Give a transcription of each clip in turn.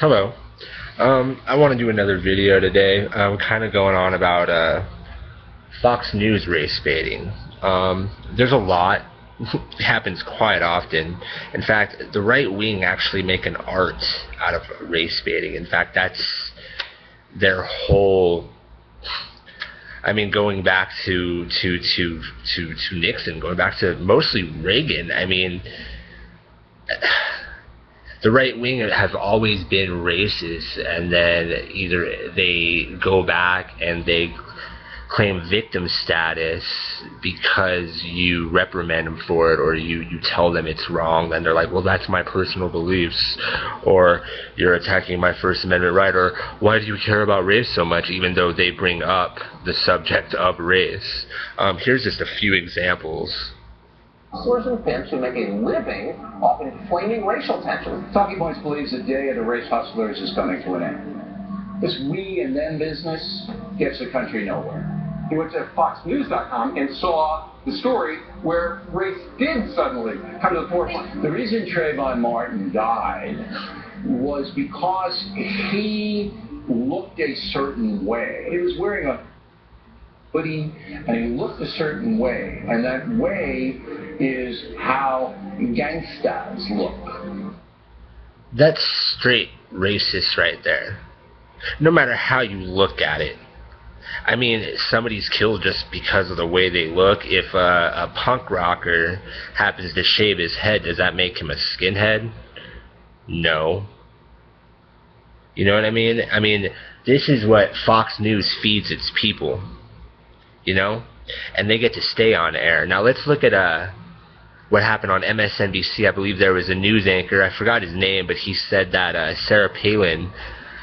Hello. I want to do another video today. I'm kind of going on about Fox News race baiting. There's a lot. It happens quite often. In fact, the right wing actually make an art out of race baiting. In fact, that's their whole. I mean, going back to Nixon, going back to mostly Reagan. I mean, the right wing have always been racist, and then either they go back and they claim victim status because you reprimand them for it, or you tell them it's wrong. Then they're like, well, that's my personal beliefs, or you're attacking my First Amendment right, or why do you care about race so much, even though they bring up the subject of race. Here's just a few examples. Hustlers and pimps who make a living off inflaming racial tension. Talking Points believes the day of the race hustlers is coming to an end. This we and them business gets the country nowhere. He went to FoxNews.com and saw the story where race did suddenly come to the forefront. The reason Trayvon Martin died was because he looked a certain way. He was wearing a hoodie and he looked a certain way, and that way is how gangstas look. That's straight racist right there. No matter how you look at it. I mean, somebody's killed just because of the way they look. If a punk rocker happens to shave his head, does that make him a skinhead? No. You know what I mean? I mean, this is what Fox News feeds its people. You know? And they get to stay on air. Now let's look at what happened on MSNBC. I believe there was a news anchor, I forgot his name, but he said that Sarah Palin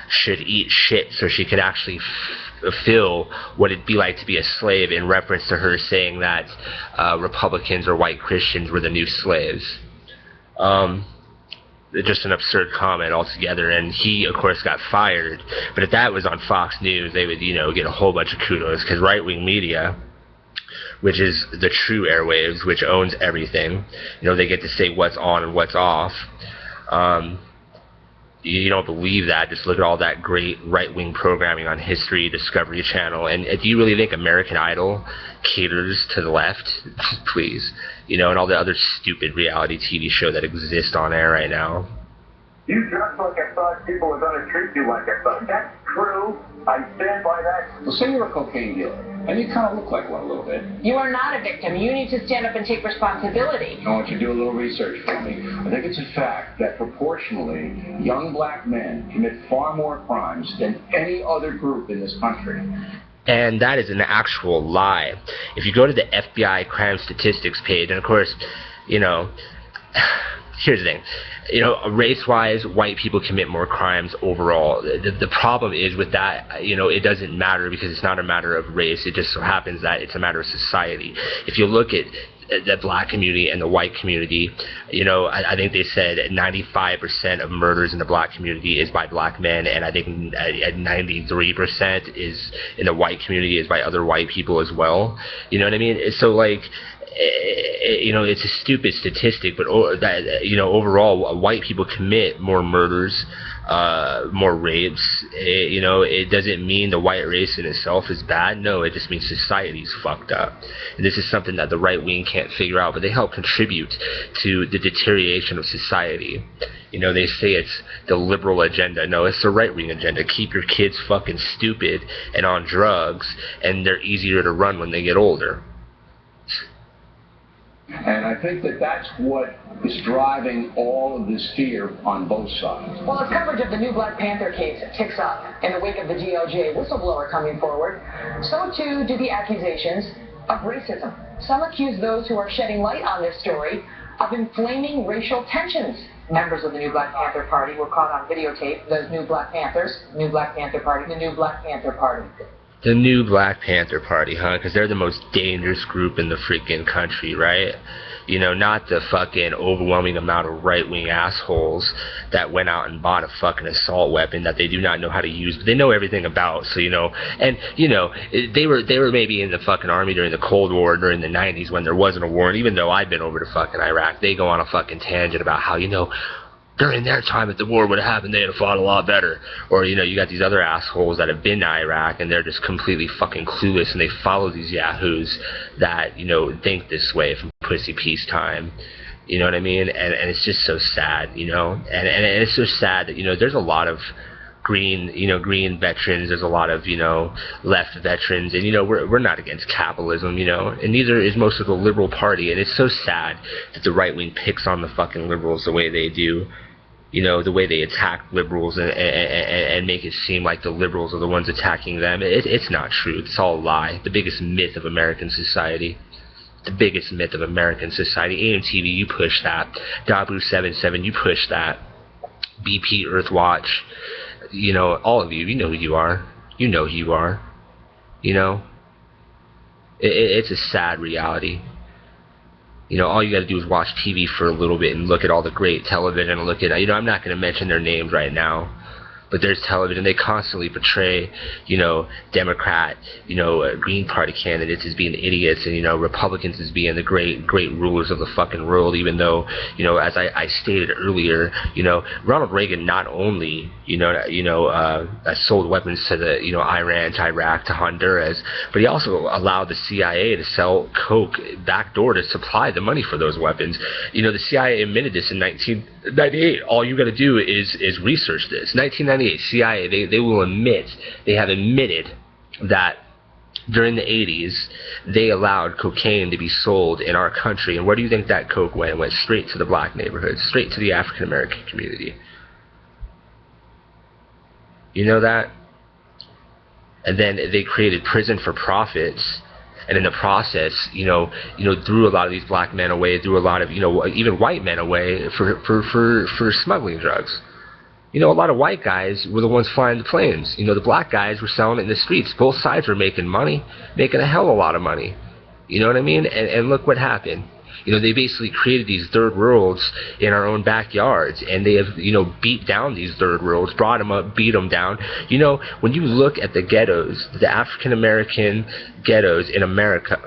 should eat shit so she could actually feel what it'd be like to be a slave, in reference to her saying that Republicans or white Christians were the new slaves. Just an absurd comment altogether, and he of course got fired. But if that was on Fox News, they would, you know, get a whole bunch of kudos, because right-wing media, which is the true airwaves, which owns everything, you know, they get to say what's on and what's off. You don't believe that, just look at all that great right-wing programming on History, Discovery Channel, and do you really think American Idol caters to the left? Please. You know, and all the other stupid reality TV show that exists on air right now. You dress like I thought, people were going to treat you like I thought. That's true. I stand by that. Well, say you're a cocaine dealer, and you kind of look like one a little bit. You are not a victim. You need to stand up and take responsibility. I want you to do a little research for me. I think it's a fact that proportionally, young black men commit far more crimes than any other group in this country. And that is an actual lie. If you go to the FBI crime statistics page, and of course, you know, here's the thing. You know, race-wise, white people commit more crimes overall. The problem is with that, you know, it doesn't matter, because it's not a matter of race. It just so happens that it's a matter of society. If you look at the black community and the white community, you know, I think they said 95% of murders in the black community is by black men, and I think 93% is in the white community is by other white people as well. You know what I mean? So, like, you know, it's a stupid statistic, but that, you know, overall, white people commit more murders, more rapes. You know, it doesn't mean the white race in itself is bad. No, it just means society's fucked up. And this is something that the right wing can't figure out, but they help contribute to the deterioration of society. You know, they say it's the liberal agenda. No, it's the right-wing agenda. Keep your kids fucking stupid and on drugs, and they're easier to run when they get older. And I think that that's what is driving all of this fear on both sides. Well, as coverage of the new Black Panther case ticks up in the wake of the DOJ whistleblower coming forward, so too do the accusations of racism. Some accuse those who are shedding light on this story of inflaming racial tensions. Members of the new Black Panther Party were caught on videotape. Those new Black Panthers, new Black Panther Party, the new Black Panther Party. The new Black Panther Party, huh? Because they're the most dangerous group in the freaking country, right? You know, not the fucking overwhelming amount of right-wing assholes that went out and bought a fucking assault weapon that they do not know how to use, but they know everything about. So, you know, and, you know, they were maybe in the fucking army during the Cold War, during the 90s when there wasn't a war, and even though I've been over to fucking Iraq, they go on a fucking tangent about how, you know, during their time, if the war would have happened, they'd have fought a lot better. Or, you know, you got these other assholes that have been to Iraq and they're just completely fucking clueless and they follow these yahoos that, you know, think this way from pussy peacetime. You know what I mean? And it's just so sad, you know? And it's so sad that, you know, there's a lot of green veterans, there's a lot of, you know, left veterans, and, you know, we're not against capitalism, you know, and neither is most of the liberal party, and it's so sad that the right wing picks on the fucking liberals the way they do, you know, the way they attack liberals and make it seem like the liberals are the ones attacking them. It's not true. It's all a lie. The biggest myth of American society. The biggest myth of American society. AMTV, you push that. Dabu77, you push that. BP Earthwatch, you know, all of you, you know who you are. You know who you are. You know? It's a sad reality. You know, all you got to do is watch TV for a little bit and look at all the great television and look at, you know, I'm not going to mention their names right now, but there's television. They constantly portray, you know, Democrat, you know, Green Party candidates as being idiots and, you know, Republicans as being the great rulers of the fucking world, even though, you know, as I stated earlier, you know, Ronald Reagan not only, sold weapons to the, you know, Iran, to Iraq, to Honduras, but he also allowed the CIA to sell coke backdoor to supply the money for those weapons. You know, the CIA admitted this in 1998. All you got to do is research this. 1998, CIA, they will admit, they have admitted that during the 80s, they allowed cocaine to be sold in our country. And where do you think that coke went? It went straight to the black neighborhoods, straight to the African American community. You know that? And then they created prison for profits. And in the process, you know, threw a lot of these black men away, threw a lot of, you know, even white men away for smuggling drugs. You know, a lot of white guys were the ones flying the planes. You know, the black guys were selling it in the streets. Both sides were making money, making a hell of a lot of money. You know what I mean? And look what happened. You know, they basically created these third worlds in our own backyards, and they have, you know, beat down these third worlds, brought them up, beat them down. You know, when you look at the ghettos, the African American ghettos in America,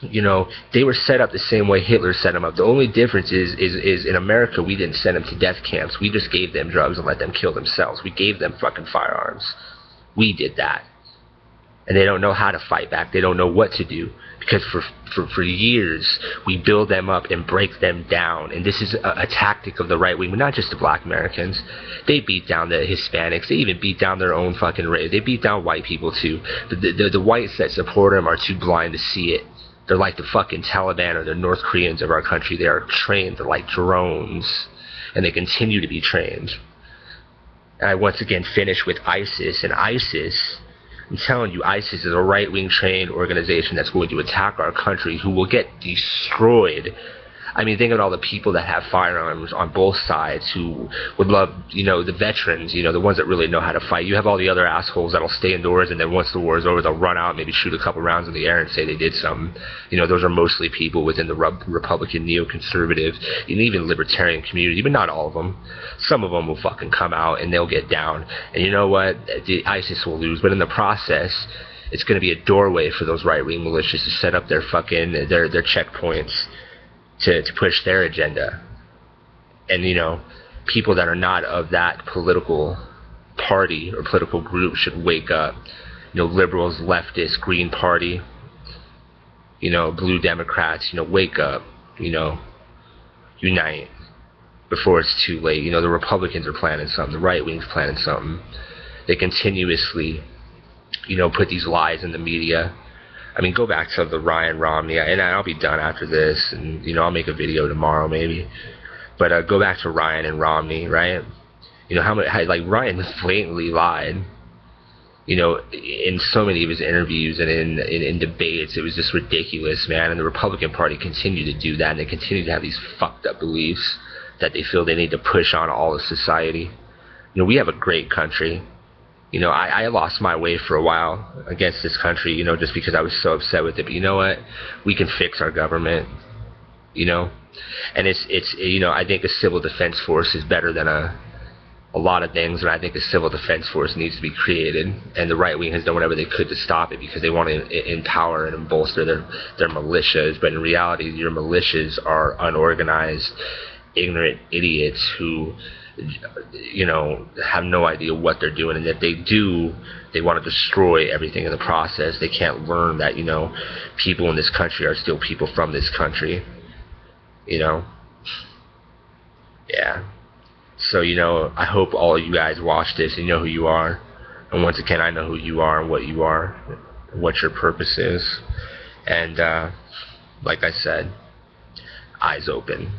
you know, they were set up the same way Hitler set them up. The only difference is in America, we didn't send them to death camps. We just gave them drugs and let them kill themselves. We gave them fucking firearms. We did that. And they don't know how to fight back. They don't know what to do. Because for years, we build them up and break them down. And this is a tactic of the right wing, but not just the black Americans. They beat down the Hispanics. They even beat down their own fucking race. They beat down white people too. The whites that support them are too blind to see it. They're like the fucking Taliban or the North Koreans of our country. They are trained. They're like drones. And they continue to be trained. And I once again finish with ISIS. And ISIS, I'm telling you, ISIS is a right-wing trained organization that's going to attack our country, who will get destroyed. I mean, think of all the people that have firearms on both sides who would love, you know, the veterans, you know, the ones that really know how to fight. You have all the other assholes that'll stay indoors, and then once the war is over, they'll run out, maybe shoot a couple rounds in the air and say they did something. You know, those are mostly people within the Republican, neoconservative, and even libertarian community, but not all of them. Some of them will fucking come out, and they'll get down. And you know what? The ISIS will lose, but in the process, it's going to be a doorway for those right-wing militias to set up their fucking, their checkpoints. To push their agenda. And, you know, people that are not of that political party or political group should wake up. You know, liberals, leftists, Green Party, you know, blue Democrats, you know, wake up, you know, unite before it's too late. You know, the Republicans are planning something, the right wing's planning something. They continuously, you know, put these lies in the media. I mean, go back to the Ryan Romney, and I'll be done after this, and, you know, I'll make a video tomorrow maybe. But go back to Ryan and Romney, right? You know, like Ryan blatantly lied, you know, in so many of his interviews and in debates. It was just ridiculous, man. And the Republican Party continued to do that, and they continue to have these fucked up beliefs that they feel they need to push on all of society. You know, we have a great country. You know, I lost my way for a while against this country, you know, just because I was so upset with it. But you know what? We can fix our government, you know. And it's you know, I think a civil defense force is better than a lot of things. And I think a civil defense force needs to be created. And the right wing has done whatever they could to stop it because they want to empower and bolster their militias. But in reality, your militias are unorganized ignorant idiots who, have no idea what they're doing, and if they do, they want to destroy everything in the process. They can't learn that, people in this country are still people from this country, Yeah. So, I hope all of you guys watch this and know who you are. And once again, I know who you are and what you are, and what your purpose is. And, like I said, eyes open.